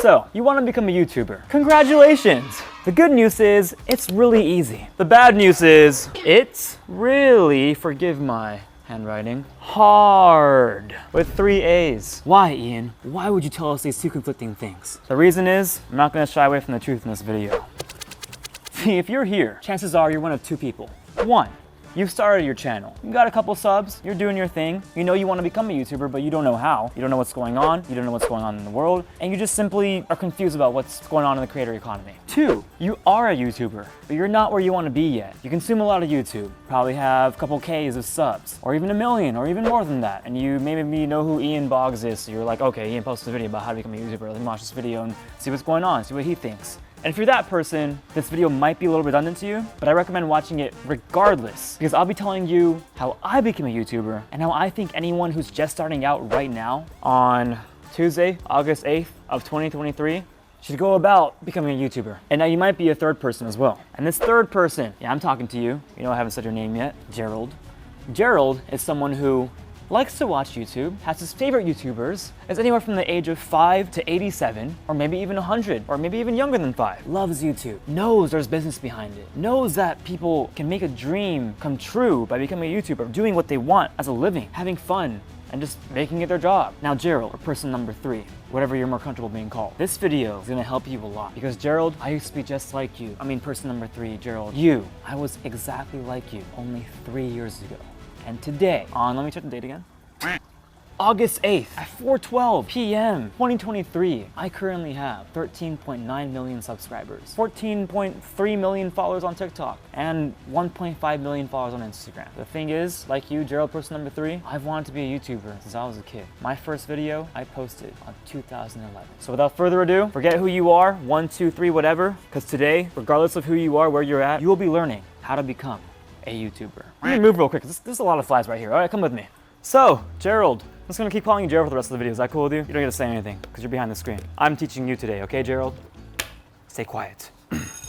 So, you want to become a YouTuber. Congratulations! The good news is, it's really easy. The bad news is, it's really, forgive my handwriting, hard, with 3 A's. Why, Ian? Why would you tell us these two conflicting things? The reason is, I'm not going to shy away from the truth in this video. See, if you're here, chances are you're one of two people. One, you've started your channel. You got a couple subs, you're doing your thing. You know you want to become a YouTuber, but you don't know how. You don't know what's going on. You don't know what's going on in the world. And you just simply are confused about what's going on in the creator economy. Two, you are a YouTuber, but you're not where you want to be yet. You consume a lot of YouTube, probably have a couple Ks of subs, or even 1 million, or even more than that. And you maybe know who Boggs is, so you're like, okay, Ian posted a video about how to become a YouTuber. Let me watch this video and see what's going on, see what he thinks. And if you're that person, this video might be a little redundant to you, but I recommend watching it regardless, because I'll be telling you how I became a YouTuber and how I think anyone who's just starting out right now on Tuesday, August 8th of 2023, should go about becoming a YouTuber. And now you might be a third person as well. And this third person, yeah, I'm talking to you. You know I haven't said your name yet, Gerald. Gerald is someone who likes to watch YouTube, has his favorite YouTubers, is anywhere from the age of 5 to 87, or maybe even 100, or maybe even younger than 5. Loves YouTube, knows there's business behind it, knows that people can make a dream come true by becoming a YouTuber, doing what they want as a living, having fun, and just making it their job. Now Gerald, or person number 3, whatever you're more comfortable being called. This video is gonna help you a lot, because Gerald, I used to be just like you. I mean, person number 3, Gerald, I was exactly like you, only 3 years ago. And today, let me check the date again. August 8th at 4:12 p.m. 2023, I currently have 13.9 million subscribers, 14.3 million followers on TikTok, and 1.5 million followers on Instagram. The thing is, like you, Gerald, person number 3, I've wanted to be a YouTuber since I was a kid. My first video I posted on 2011. So without further ado, forget who you are, 1, 2, 3, whatever, because today, regardless of who you are, where you're at, you will be learning how to become a YouTuber. Let me move real quick, there's a lot of flies right here. All right, come with me. So, Gerald, I'm just gonna keep calling you Gerald for the rest of the video. Is that cool with you? You don't get to say anything, because you're behind the screen. I'm teaching you today, okay, Gerald? Stay quiet.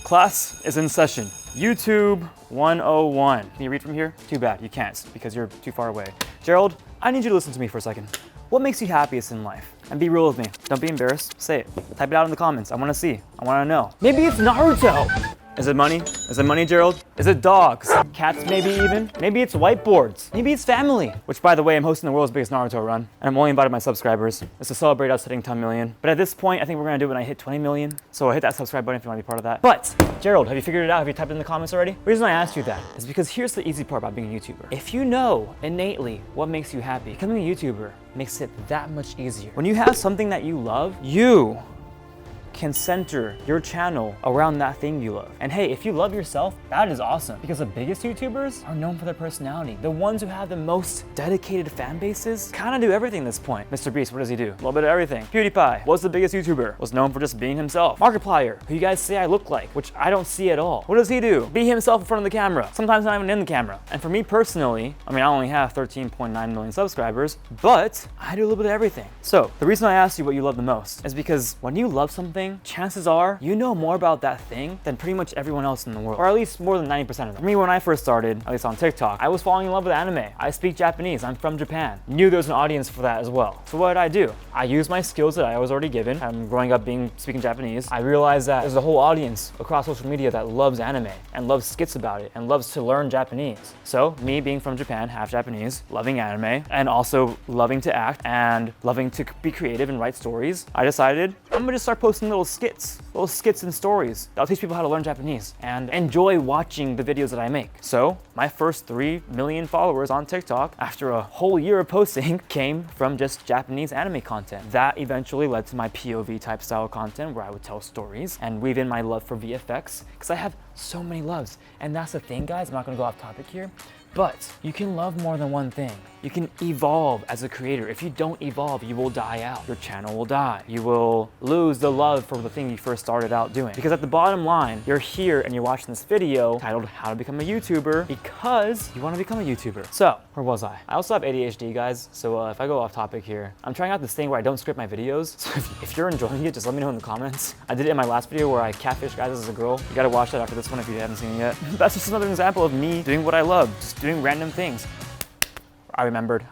Class is in session. YouTube 101. Can you read from here? Too bad, you can't, because you're too far away. Gerald, I need you to listen to me for a second. What makes you happiest in life? And be real with me. Don't be embarrassed. Say it. Type it out in the comments. I wanna see. I wanna know. Maybe it's Naruto. Is it money? Is it money, Gerald? Is it dogs? Cats, maybe even? Maybe it's whiteboards. Maybe it's family. Which, by the way, I'm hosting the world's biggest Naruto run, and I'm only invited my subscribers. It's to celebrate us hitting 10 million. But at this point, I think we're gonna do it when I hit 20 million. So hit that subscribe button if you wanna be part of that. But, Gerald, have you figured it out? Have you typed it in the comments already? The reason I asked you that is because here's the easy part about being a YouTuber. If you know innately what makes you happy, becoming a YouTuber makes it that much easier. When you have something that you love, you can center your channel around that thing you love. And hey, if you love yourself, that is awesome, because the biggest YouTubers are known for their personality. The ones who have the most dedicated fan bases kind of do everything at this point. Mr. Beast, what does he do? A little bit of everything. PewDiePie was the biggest YouTuber, was known for just being himself. Markiplier, who you guys say I look like, which I don't see at all. What does he do? Be himself in front of the camera, sometimes not even in the camera. And for me personally, I mean, I only have 13.9 million subscribers, but I do a little bit of everything. So the reason I asked you what you love the most is because when you love something, chances are you know more about that thing than pretty much everyone else in the world, or at least more than 90% of them. For me, when I first started, at least on TikTok, I was falling in love with anime. I speak Japanese, I'm from Japan. Knew there was an audience for that as well. So what did I do? I used my skills that I was already given. I'm growing up speaking Japanese. I realized that there's a whole audience across social media that loves anime and loves skits about it and loves to learn Japanese. So me being from Japan, half Japanese, loving anime, and also loving to act and loving to be creative and write stories, I decided I'm gonna just start posting little skits and stories that'll teach people how to learn Japanese and enjoy watching the videos that I make. So my first 3 million followers on TikTok after a whole year of posting came from just Japanese anime content. That eventually led to my POV type style content where I would tell stories and weave in my love for VFX, because I have so many loves. And that's the thing, guys, I'm not gonna go off topic here, but you can love more than one thing. You can evolve as a creator. If you don't evolve, you will die out. Your channel will die. You will lose the love for the thing you first started out doing. Because at the bottom line, you're here and you're watching this video titled How to Become a YouTuber because you want to become a YouTuber. So, where was I? I also have ADHD, guys, so if I go off topic here, I'm trying out this thing where I don't script my videos. So if you're enjoying it, just let me know in the comments. I did it in my last video where I catfish guys as a girl. You gotta watch that after this one if you haven't seen it yet. That's just another example of me doing what I love, just doing random things. I remembered.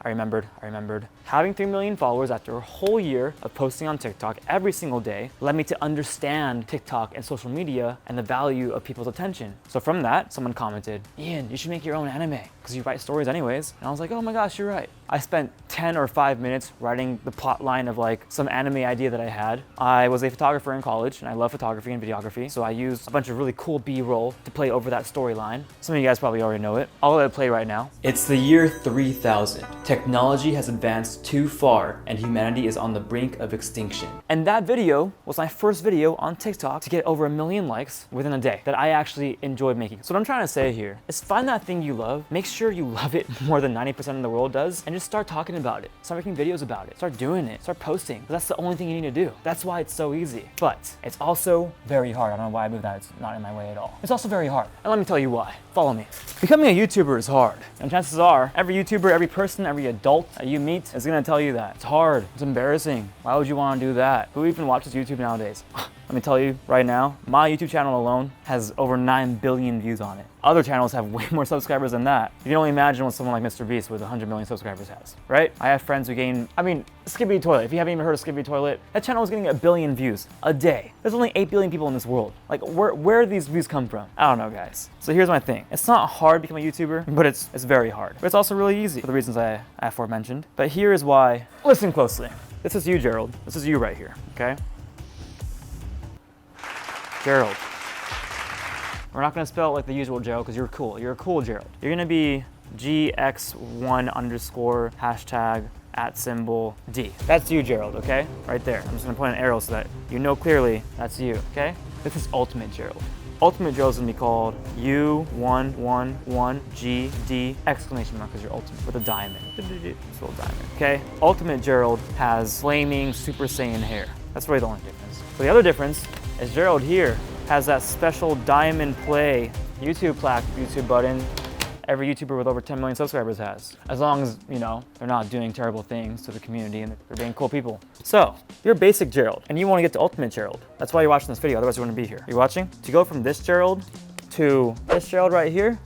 Having 3 million followers after a whole year of posting on TikTok every single day led me to understand TikTok and social media and the value of people's attention. So from that, someone commented, Ian, you should make your own anime because you write stories anyways. And I was like, oh my gosh, you're right. I spent 10 or 5 minutes writing the plot line of like some anime idea that I had. I was a photographer in college and I love photography and videography. So I used a bunch of really cool B-roll to play over that storyline. Some of you guys probably already know it. I'll let it play right now. It's the year 3000. Technology has advanced too far and humanity is on the brink of extinction. And that video was my first video on TikTok to get over 1 million likes within a day that I actually enjoyed making. So what I'm trying to say here is find that thing you love, make sure you love it more than 90% of the world does, and just start talking about it. Start making videos about it. Start doing it. Start posting. That's the only thing you need to do. That's why it's so easy. But it's also very hard. I don't know why I moved that. It's not in my way at all. It's also very hard. And let me tell you why. Follow me. Becoming a YouTuber is hard. And chances are, every YouTuber, every person, every adult that you meet is gonna tell you that. It's hard. It's embarrassing. Why would you wanna do that? Who even watches YouTube nowadays? Let me tell you right now, my YouTube channel alone has over 9 billion views on it. Other channels have way more subscribers than that. You can only imagine what someone like Mr. Beast with 100 million subscribers has, right? I have friends who gain, Skibbity Toilet. If you haven't even heard of Skibbity Toilet, that channel is getting 1 billion views a day. There's only 8 billion people in this world. Like, where do these views come from? I don't know, guys. So here's my thing. It's not hard to become a YouTuber, but it's very hard. But it's also really easy for the reasons I aforementioned. But here is why. Listen closely. This is you, Gerald. This is you right here, okay? Gerald. We're not gonna spell it like the usual Gerald because you're cool. You're a cool Gerald. You're gonna be GX1 underscore hashtag @D. That's you, Gerald, okay? Right there. I'm just gonna point an arrow so that you know clearly that's you, okay? This is Ultimate Gerald. Ultimate Gerald's gonna be called U111GD exclamation mark because you're ultimate with a diamond. This little diamond, okay? Ultimate Gerald has flaming Super Saiyan hair. That's really the only difference. But the other difference is Gerald here has that special diamond play YouTube plaque, YouTube button every YouTuber with over 10 million subscribers has. As long as, you know, they're not doing terrible things to the community and they're being cool people. So, you're basic Gerald and you want to get to Ultimate Gerald. That's why you're watching this video, otherwise you wouldn't be here. You're watching? To go from this Gerald to this Gerald right here,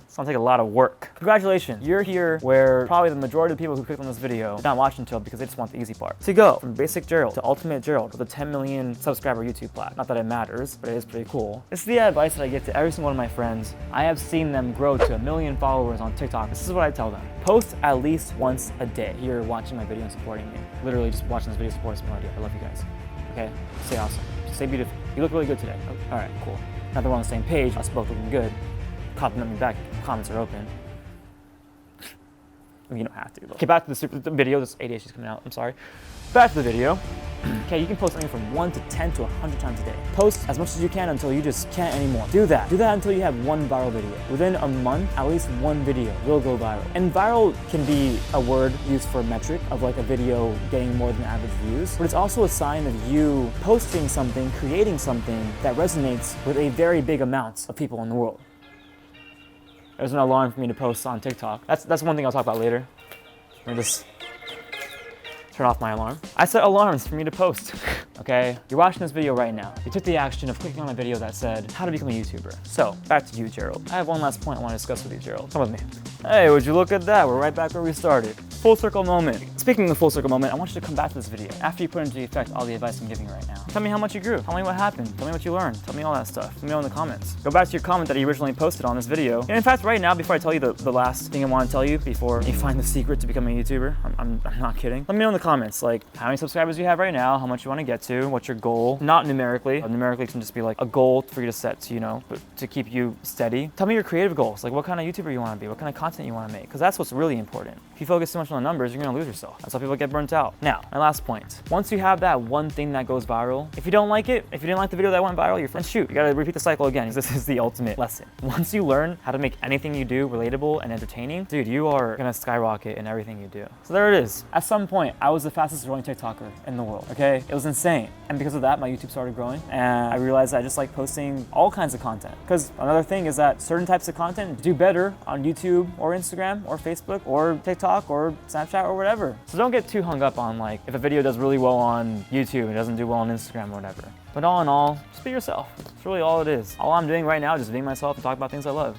it's gonna take a lot of work. Congratulations, you're here where probably the majority of the people who clicked on this video did not watch until because they just want the easy part. To go from basic Gerald to Ultimate Gerald with a 10 million subscriber YouTube plaque. Not that it matters, but it is pretty cool. This is the advice that I give to every single one of my friends. I have seen them grow to 1 million followers on TikTok. This is what I tell them. Post at least once a day. You're watching my video and supporting me. Literally just watching this video supports me. I love you guys. Okay? Stay awesome. Stay beautiful. You look really good today. All right, cool. Now that we're on the same page, us both looking good. Compliment me back. Comments are open. You don't have to. Okay, back to the video. This ADHD is coming out. I'm sorry. Back to the video. Okay, you can post something from 1 to 10 to 100 times a day. Post as much as you can until you just can't anymore. Do that. Do that until you have 1 viral video. Within a month, at least 1 video will go viral. And viral can be a word used for a metric of like a video getting more than average views, but it's also a sign of you posting something, creating something that resonates with a very big amount of people in the world. There's an alarm for me to post on TikTok. That's one thing I'll talk about later. Let me just turn off my alarm. I set alarms for me to post. Okay, you're watching this video right now. You took the action of clicking on a video that said, how to become a YouTuber. So, back to you, Gerald. I have one last point I want to discuss with you, Gerald. Come with me. Hey, would you look at that? We're right back where we started. Full circle moment. Speaking of full circle moment, I want you to come back to this video after you put into effect all the advice I'm giving you right now. Tell me how much you grew. Tell me what happened. Tell me what you learned. Tell me all that stuff. Let me know in the comments. Go back to your comment that you originally posted on this video. And in fact, right now, before I tell you the last thing I want to tell you, before you find the secret to becoming a YouTuber, I'm not kidding. Let me know in the comments, like, how many subscribers you have right now, how much you want to get to, what's your goal. Not numerically. Numerically can just be like a goal for you to set to, you know, to keep you steady. Tell me your creative goals, like what kind of YouTuber you want to be, what kind of content you want to make, because that's what's really important. If you focus too much on the numbers, you're going to lose yourself. That's how people get burnt out. Now, my last point. Once you have that one thing that goes viral, if you don't like it, if you didn't like the video that went viral, you're friends. Shoot, you got to repeat the cycle again. This is the ultimate lesson. Once you learn how to make anything you do relatable and entertaining, dude, you are going to skyrocket in everything you do. So there it is. At some point, I was the fastest growing TikToker in the world, okay? It was insane. And because of that, my YouTube started growing. And I realized I just like posting all kinds of content. Because another thing is that certain types of content do better on YouTube or Instagram or Facebook or TikTok or Snapchat or whatever. So don't get too hung up on like if a video does really well on YouTube and doesn't do well on Instagram or whatever. But all in all, just be yourself. It's really all it is. All I'm doing right now is just being myself and talking about things I love.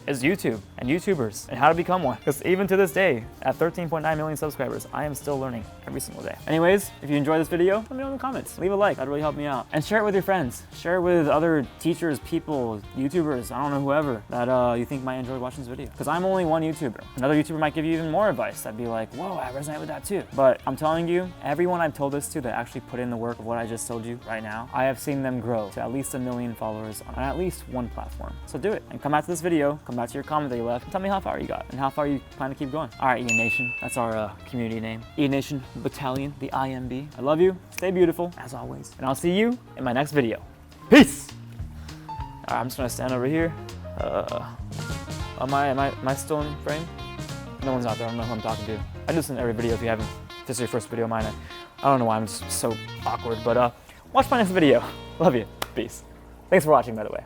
Is YouTube. and YouTubers and how to become one. Because even to this day, at 13.9 million subscribers, I am still learning every single day. Anyways, if you enjoyed this video, let me know in the comments. Leave a like, that'd really help me out. And share it with your friends. Share it with other teachers, people, YouTubers, I don't know, whoever that you think might enjoy watching this video. Because I'm only one YouTuber. Another YouTuber might give you even more advice. That'd be like, whoa, I resonate with that too. But I'm telling you, everyone I've told this to that actually put in the work of what I just told you right now, I have seen them grow to at least 1 million followers on at least one platform. So do it and come back to this video, come back to your comment that you left, and tell me how far you got and how far you plan to keep going. All right, Ian Nation, that's our community name. Ian Nation Battalion, the IMB. I love you, stay beautiful, as always, and I'll see you in my next video. Peace! All right, I'm just gonna stand over here. Am I still in frame? No one's out there, I don't know who I'm talking to. I do this in every video if you haven't. If this is your first video of mine, I don't know why I'm just so awkward, but watch my next video. Love you, peace. Thanks for watching, by the way.